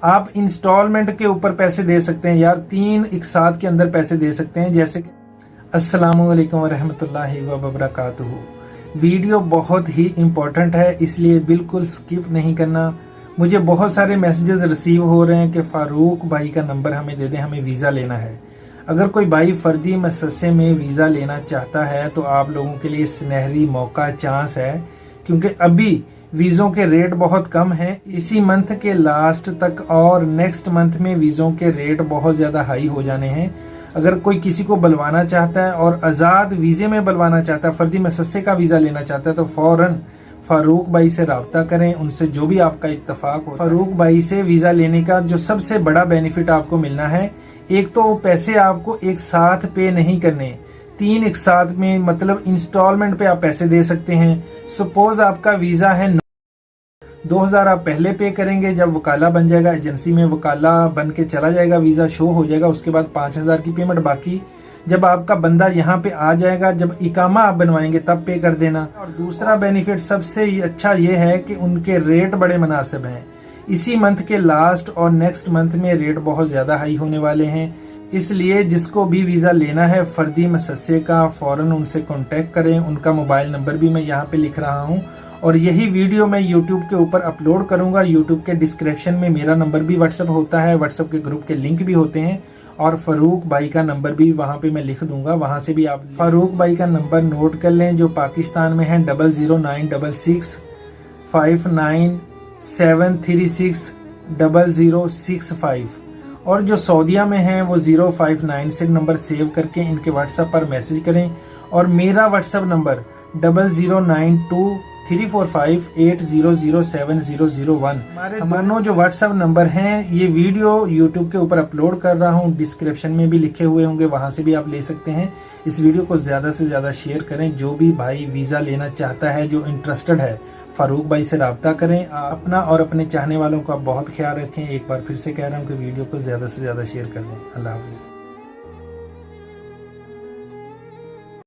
आप इंस्टॉलमेंट के ऊपर पैसे दे सकते हैं यार, 3 एक साथ के अंदर पैसे दे सकते हैं। जैसे कि अस्सलामुअलैकुम वरहमतुल्लाहि वबरकातुहू। वीडियो बहुत ही इम्पोर्टेंट है, इसलिए बिल्कुल स्किप नहीं करना। मुझे बहुत सारे मैसेजेस रिसीव हो रहे हैं कि फारूक भाई का नंबर हमें दे दें, हमें वीज़ा लेना है। अगर कोई भाई फर्दी मससे में वीज़ा लेना चाहता है तो आप लोगों के लिए सुनहरी मौका चांस है, क्योंकि अभी वीज़ों के रेट बहुत कम हैं। इसी मंथ के लास्ट तक और नेक्स्ट मंथ में वीज़ों के रेट बहुत ज़्यादा हाई हो जाने हैं। अगर कोई किसी को बुलवाना चाहता है और आज़ाद वीज़े में बुलवाना चाहता है, फर्दी मससे का वीज़ा लेना चाहता है, तो फौरन फारूक भाई से राब्ता करें, उनसे जो भी आपका इत्तफाक हो। फारूक भाई से वीज़ा लेने का जो सबसे बड़ा बेनिफिट आपको मिलना है, एक तो पैसे आपको एक साथ पे नहीं करने, 3 एक साथ में, मतलब इंस्टॉलमेंट पे आप पैसे दे सकते हैं। सपोज आपका वीज़ा है 2000 आप पहले पे करेंगे, जब वकाला बन जाएगा, एजेंसी में वकाला बन के चला जाएगा, वीज़ा शो हो जाएगा, उसके बाद 5000 की पेमेंट बाकी जब आपका बंदा यहाँ पे आ जाएगा, जब इकामा आप बनवाएंगे तब पे कर देना। और दूसरा बेनिफिट सबसे अच्छा ये है कि उनके रेट बड़े मुनासिब हैं। इसी मंथ के लास्ट और नेक्स्ट मंथ में रेट बहुत ज़्यादा हाई होने वाले हैं, इसलिए जिसको भी वीज़ा लेना है फर्दी मससे का, फ़ौरन उनसे कॉन्टेक्ट करें। उनका मोबाइल नंबर भी मैं यहाँ पे लिख रहा हूँ और यही वीडियो मैं यूट्यूब के ऊपर अपलोड करूँगा। यूट्यूब के डिस्क्रिप्शन में मेरा नंबर भी व्हाट्सअप होता है, व्हाट्सअप के ग्रुप के लिंक भी होते हैं और फारूक भाई का नंबर भी वहाँ पे मैं लिख दूंगा, वहाँ से भी आप फारूक भाई का नंबर नोट कर लें, जो पाकिस्तान में है 00966 597360065, और जो सऊदीया में है वो 059 से नंबर सेव करके इनके व्हाट्सएप पर मैसेज करें। और मेरा व्हाट्सएप नंबर 00923458000701। हमारे दोनों जो व्हाट्सएप नंबर हैं, ये वीडियो यूट्यूब के ऊपर अपलोड कर रहा हूँ, डिस्क्रिप्शन में भी लिखे हुए होंगे, वहां से भी आप ले सकते हैं। इस वीडियो को ज्यादा से ज्यादा शेयर करें। जो भी भाई वीजा लेना चाहता है, जो इंटरेस्टेड है, फारूक भाई से राब्ता करें। अपना और अपने चाहने वालों का बहुत ख्याल रखें। एक बार फिर से कह रहा हूँ कि वीडियो को ज्यादा से ज्यादा शेयर कर दें। अल्लाह हाफिज।